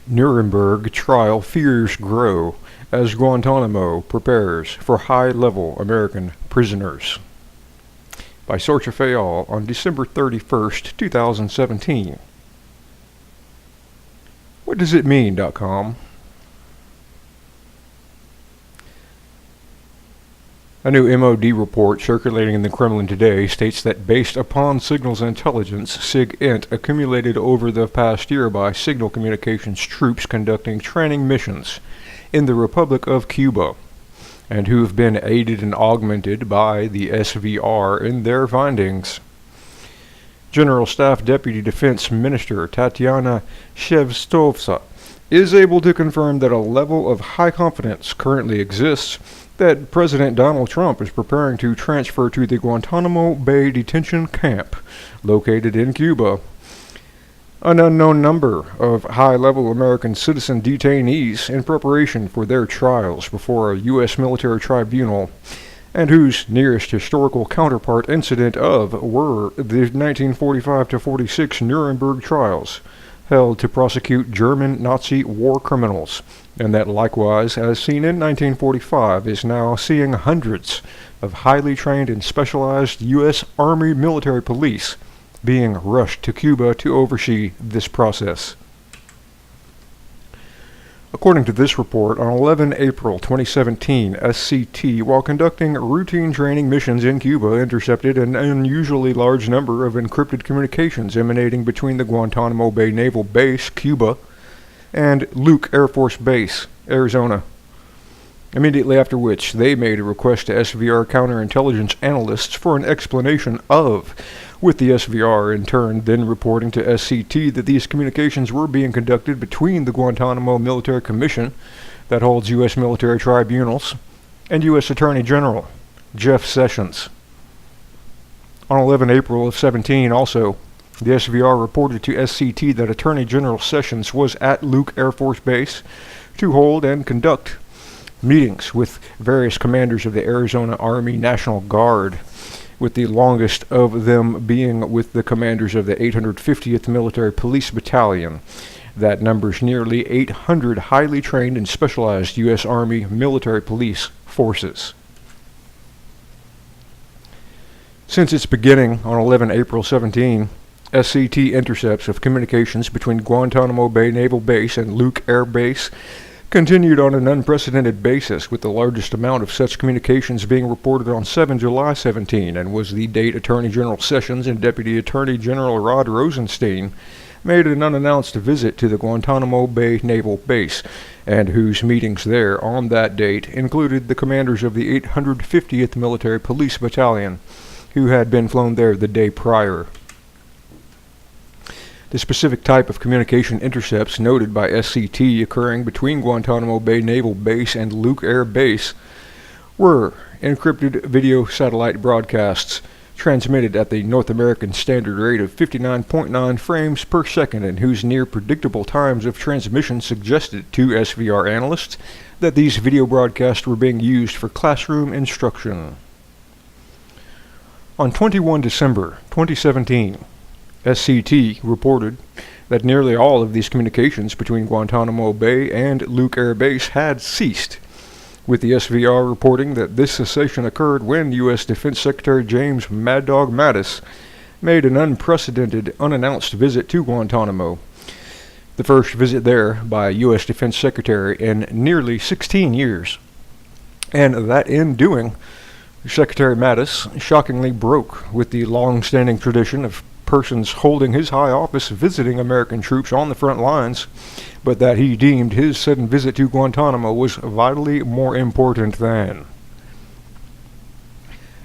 Nuremberg trial fears grow as Guantanamo prepares for high-level American prisoners. By Sorcha Faal on December 31st, 2017. What does it mean.com? A new MOD report circulating in the Kremlin today states that based upon signals intelligence SIG-INT accumulated over the past year by signal communications troops conducting training missions in the Republic of Cuba, and who have been aided and augmented by the SVR in their findings. General Staff Deputy Defense Minister Tatiana Shevtsova is able to confirm that a level of high confidence currently exists that President Donald Trump is preparing to transfer to the Guantanamo Bay detention camp located in Cuba an unknown number of high-level American citizen detainees in preparation for their trials before a U.S. military tribunal, and whose nearest historical counterpart incident were the 1945-46 Nuremberg trials, held to prosecute German Nazi war criminals, and that likewise, as seen in 1945, is now seeing hundreds of highly trained and specialized U.S. Army military police being rushed to Cuba to oversee this process. According to this report, on 11 April 2017, SCT, while conducting routine training missions in Cuba, intercepted an unusually large number of encrypted communications emanating between the Guantanamo Bay Naval Base, Cuba, and Luke Air Force Base, Arizona. Immediately after which, they made a request to SVR counterintelligence analysts for an explanation of, with the SVR in turn then reporting to SCT that these communications were being conducted between the Guantanamo Military Commission that holds U.S. military tribunals and U.S. Attorney General Jeff Sessions. On 11 April of 17 also, the SVR reported to SCT that Attorney General Sessions was at Luke Air Force Base to hold and conduct meetings with various commanders of the Arizona Army National Guard, with the longest of them being with the commanders of the 850th Military Police Battalion, that numbers nearly 800 highly trained and specialized U.S. Army military police forces. Since its beginning on 11 April 17, SCT intercepts of communications between Guantanamo Bay Naval Base and Luke Air Base continued on an unprecedented basis, with the largest amount of such communications being reported on 7 July 17, and was the date Attorney General Sessions and Deputy Attorney General Rod Rosenstein made an unannounced visit to the Guantanamo Bay Naval Base, and whose meetings there on that date included the commanders of the 850th Military Police Battalion, who had been flown there the day prior. The specific type of communication intercepts noted by SCT occurring between Guantanamo Bay Naval Base and Luke Air Base were encrypted video satellite broadcasts transmitted at the North American standard rate of 59.9 frames per second, and whose near predictable times of transmission suggested to SVR analysts that these video broadcasts were being used for classroom instruction. On 21 December 2017, SCT reported that nearly all of these communications between Guantanamo Bay and Luke Air Base had ceased, with the SVR reporting that this cessation occurred when U.S. Defense Secretary James Mad Dog Mattis made an unprecedented, unannounced visit to Guantanamo, the first visit there by a U.S. Defense Secretary in nearly 16 years, and that in doing, Secretary Mattis shockingly broke with the long-standing tradition of persons holding his high office visiting American troops on the front lines, but that he deemed his sudden visit to Guantanamo was vitally more important than.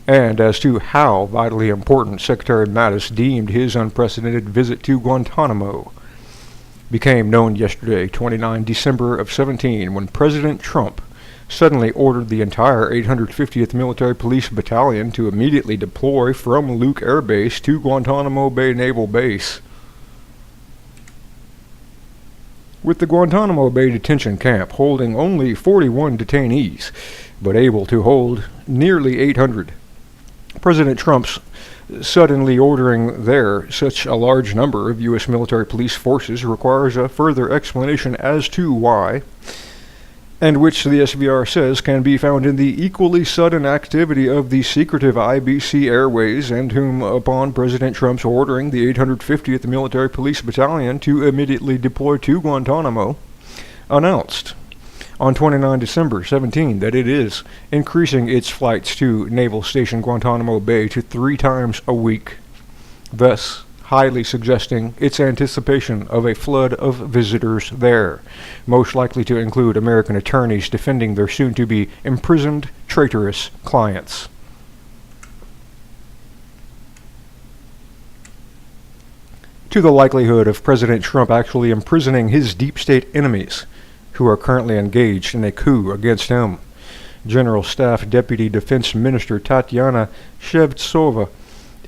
And as to how vitally important Secretary Mattis deemed his unprecedented visit to Guantanamo became known yesterday, 29 December of 17, when President Trump suddenly ordered the entire 850th Military Police Battalion to immediately deploy from Luke Air Base to Guantanamo Bay Naval Base. With the Guantanamo Bay detention camp holding only 41 detainees, but able to hold nearly 800, President Trump's suddenly ordering there such a large number of U.S. military police forces requires a further explanation as to why, and which the SVR says can be found in the equally sudden activity of the secretive IBC Airways, and whom, upon President Trump's ordering the 850th Military Police Battalion to immediately deploy to Guantanamo, announced on 29 December 17 that it is increasing its flights to Naval Station Guantanamo Bay to 3 times a week, thus highly suggesting its anticipation of a flood of visitors there, most likely to include American attorneys defending their soon-to-be imprisoned, traitorous clients. To the likelihood of President Trump actually imprisoning his deep state enemies, who are currently engaged in a coup against him, General Staff Deputy Defense Minister Tatiana Shevtsova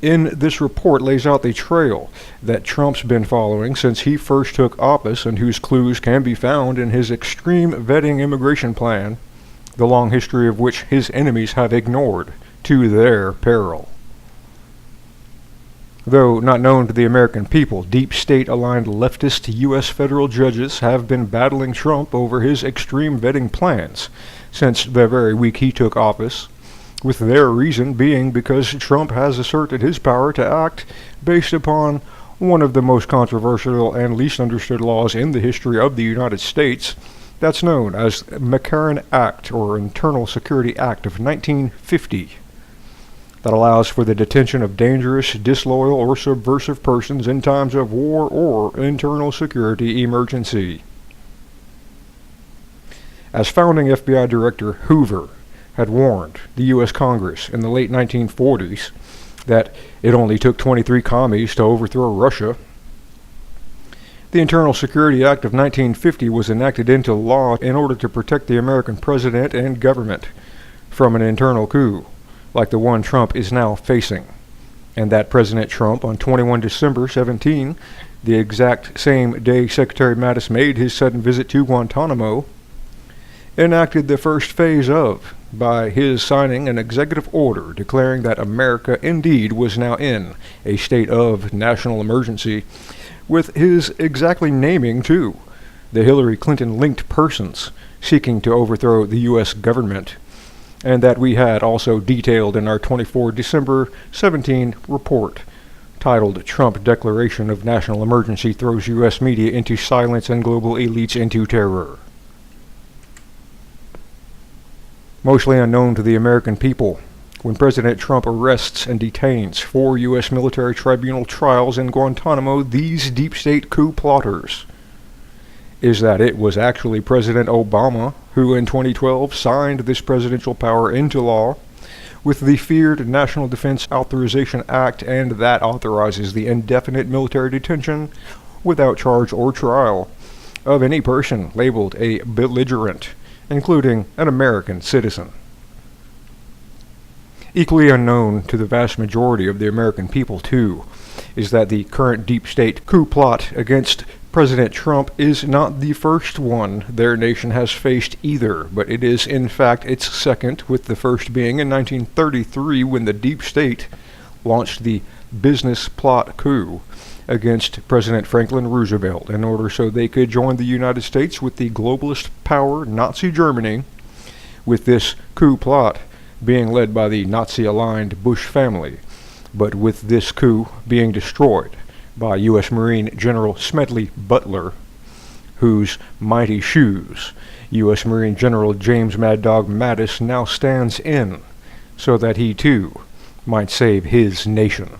in this report lays out the trail that Trump's been following since he first took office, and whose clues can be found in his extreme vetting immigration plan, the long history of which his enemies have ignored to their peril. Though not known to the American people, deep state-aligned leftist U.S. federal judges have been battling Trump over his extreme vetting plans since the very week he took office, with their reason being because Trump has asserted his power to act based upon one of the most controversial and least understood laws in the history of the United States, that's known as McCarran Act, or Internal Security Act of 1950, that allows for the detention of dangerous, disloyal, or subversive persons in times of war or internal security emergency. As founding FBI Director Hoover had warned the U.S. Congress in the late 1940s that it only took 23 commies to overthrow Russia, the Internal Security Act of 1950 was enacted into law in order to protect the American president and government from an internal coup, like the one Trump is now facing, and that President Trump, on 21 December 17, the exact same day Secretary Mattis made his sudden visit to Guantanamo, enacted the first phase of by his signing an executive order declaring that America indeed was now in a state of national emergency, with his exactly naming, too, the Hillary Clinton-linked persons seeking to overthrow the U.S. government, and that we had also detailed in our 24 December 17 report, titled Trump Declaration of National Emergency Throws U.S. Media into Silence and Global Elites into Terror. Mostly unknown to the American people, when President Trump arrests and detains 4 U.S. military tribunal trials in Guantanamo these deep state coup plotters, is that it was actually President Obama who in 2012 signed this presidential power into law with the feared National Defense Authorization Act, and that authorizes the indefinite military detention without charge or trial of any person labeled a belligerent, including an American citizen. Equally unknown to the vast majority of the American people, too, is that the current deep state coup plot against President Trump is not the first one their nation has faced either, but it is in fact its second, with the first being in 1933 when the deep state launched the business plot coup against President Franklin Roosevelt in order so they could join the United States with the globalist power Nazi Germany, with this coup plot being led by the Nazi-aligned Bush family, but with this coup being destroyed by U.S. Marine General Smedley Butler, whose mighty shoes U.S. Marine General James Mad Dog Mattis now stands in, so that he too might save his nation.